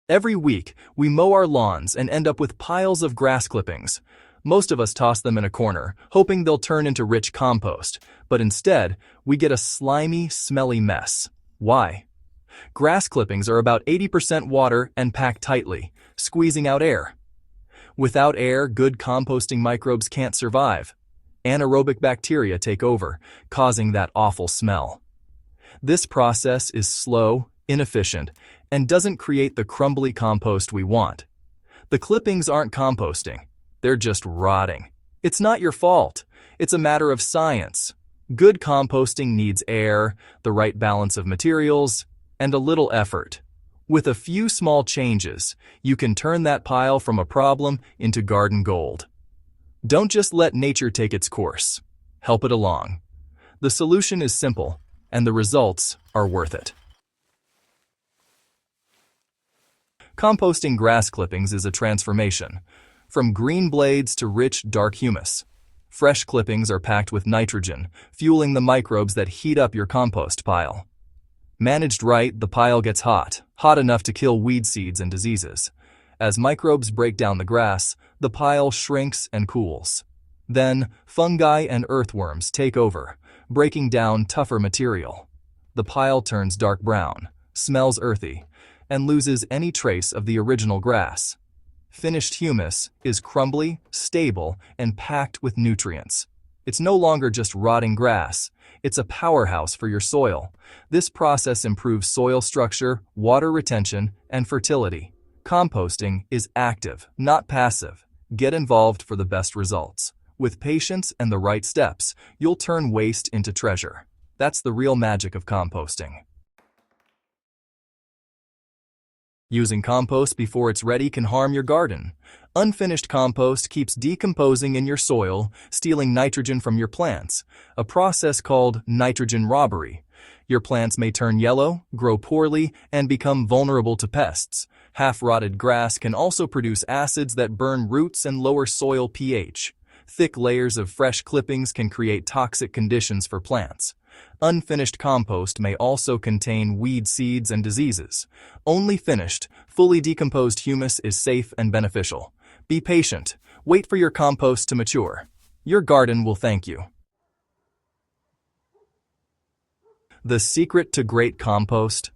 Every week, we mow our lawns and end up with piles of grass clippings. Most of us toss them in a corner, hoping they'll turn into rich compost, but instead, we get a slimy, smelly mess. Why? Grass clippings are about 80% water and packed tightly, squeezing out air. Without air, good composting microbes can't survive. Anaerobic bacteria take over, causing that awful smell. This process is slow, inefficient, and doesn't create the crumbly compost we want. The clippings aren't composting, they're just rotting. It's not your fault, it's a matter of science. Good composting needs air, the right balance of materials, and a little effort. With a few small changes, you can turn that pile from a problem into garden gold. Don't just let nature take its course. Help it along. The solution is simple, and the results are worth it. Composting grass clippings is a transformation, from green blades to rich, dark humus. Fresh clippings are packed with nitrogen, fueling the microbes that heat up your compost pile. Managed right, the pile gets hot enough to kill weed seeds and diseases. As microbes break down the grass, the pile shrinks and cools. Then, fungi and earthworms take over, breaking down tougher material. The pile turns dark brown, smells earthy, and loses any trace of the original grass. Finished humus is crumbly, stable, and packed with nutrients. It's no longer just rotting grass, it's a powerhouse for your soil. This process improves soil structure, water retention, and fertility. Composting is active, not passive. Get involved for the best results. With patience and the right steps, you'll turn waste into treasure. That's the real magic of composting. Using compost before it's ready can harm your garden. Unfinished compost keeps decomposing in your soil, stealing nitrogen from your plants, a process called nitrogen robbery. Your plants may turn yellow, grow poorly, and become vulnerable to pests. Half-rotted grass can also produce acids that burn roots and lower soil pH. Thick layers of fresh clippings can create toxic conditions for plants. Unfinished compost may also contain weed seeds and diseases. Only finished, fully decomposed humus is safe and beneficial. Be patient. Wait for your compost to mature. Your garden will thank you. The secret to great compost?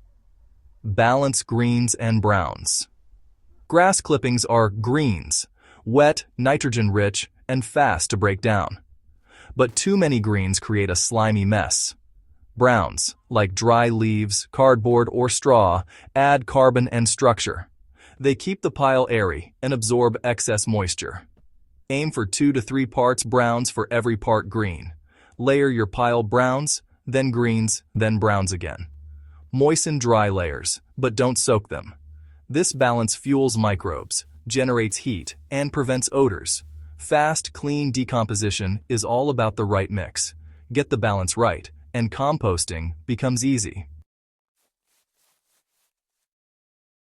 Balance greens and browns. Grass clippings are greens, wet, nitrogen-rich, and fast to break down. But too many greens create a slimy mess. Browns, like dry leaves, cardboard, or straw, add carbon and structure. They keep the pile airy and absorb excess moisture. Aim for 2 to 3 parts browns for every part green. Layer your pile browns, then greens, then browns again. Moisten dry layers, but don't soak them. This balance fuels microbes, generates heat, and prevents odors. Fast, clean decomposition is all about the right mix. Get the balance right, and composting becomes easy.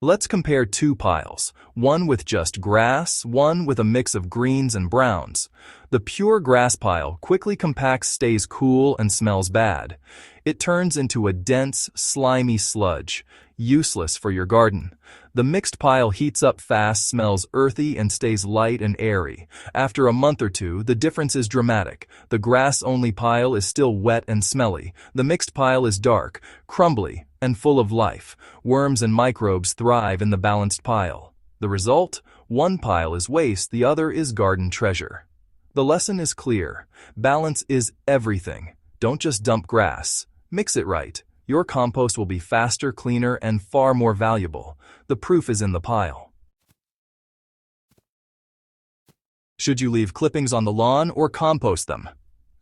Let's compare 2 piles, one with just grass, one with a mix of greens and browns. The pure grass pile quickly compacts, stays cool, and smells bad. It turns into a dense, slimy sludge, useless for your garden. The mixed pile heats up fast, smells earthy, and stays light and airy. After a month or two, the difference is dramatic. The grass-only pile is still wet and smelly. The mixed pile is dark, crumbly, and full of life. Worms and microbes thrive in the balanced pile. The result? One pile is waste, the other is garden treasure. The lesson is clear. Balance is everything. Don't just dump grass. Mix it right. Your compost will be faster, cleaner, and far more valuable. The proof is in the pile. Should you leave clippings on the lawn or compost them?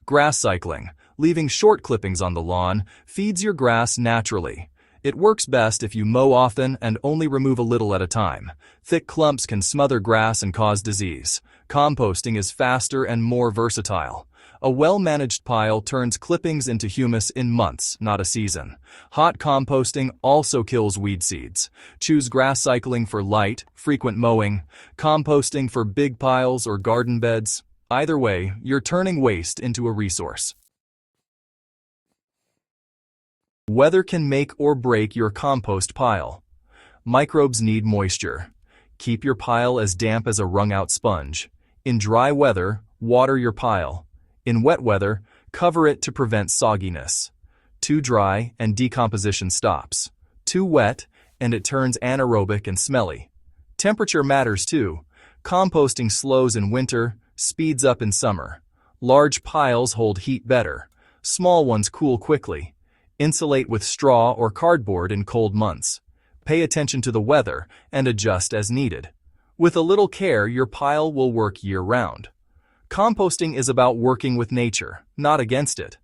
Grass cycling. Leaving short clippings on the lawn feeds your grass naturally. It works best if you mow often and only remove a little at a time. Thick clumps can smother grass and cause disease. Composting is faster and more versatile. A well-managed pile turns clippings into humus in months, not a season. Hot composting also kills weed seeds. Choose grass cycling for light, frequent mowing, composting for big piles or garden beds. Either way, you're turning waste into a resource. Weather can make or break your compost pile. Microbes need moisture. Keep your pile as damp as a wrung-out sponge. In dry weather, water your pile. In wet weather, cover it to prevent sogginess. Too dry and decomposition stops. Too wet and it turns anaerobic and smelly. Temperature matters too. Composting slows in winter, speeds up in summer. Large piles hold heat better. Small ones cool quickly. Insulate with straw or cardboard in cold months. Pay attention to the weather and adjust as needed. With a little care, your pile will work year-round. Composting is about working with nature, not against it.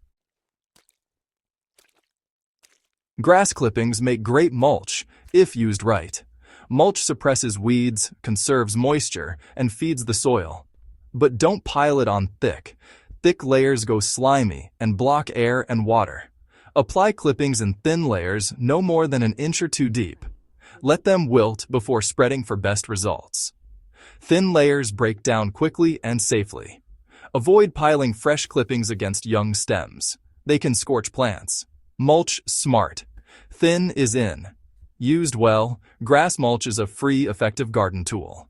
Grass clippings make great mulch if used right. Mulch suppresses weeds, conserves moisture, and feeds the soil. But don't pile it on thick. Thick layers go slimy and block air and water. Apply clippings in thin layers no more than an inch or two deep. Let them wilt before spreading for best results. Thin layers break down quickly and safely. Avoid piling fresh clippings against young stems. They can scorch plants. Mulch smart. Thin is in. Used well, grass mulch is a free, effective garden tool.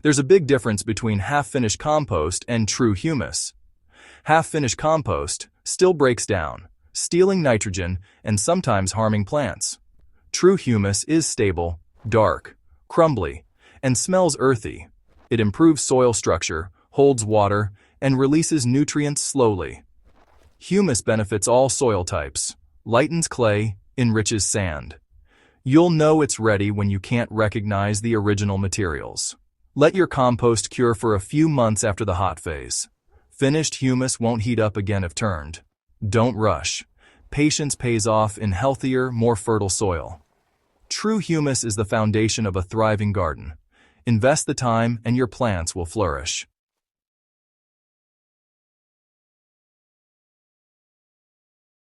There's a big difference between half-finished compost and true humus. Half-finished compost still breaks down, stealing nitrogen and sometimes harming plants. True humus is stable, dark, crumbly, and smells earthy. It improves soil structure, holds water, and releases nutrients slowly. Humus benefits all soil types, lightens clay, enriches sand. You'll know it's ready when you can't recognize the original materials. Let your compost cure for a few months after the hot phase. Finished humus won't heat up again if turned. Don't rush. Patience pays off in healthier, more fertile soil. True humus is the foundation of a thriving garden. Invest the time and your plants will flourish.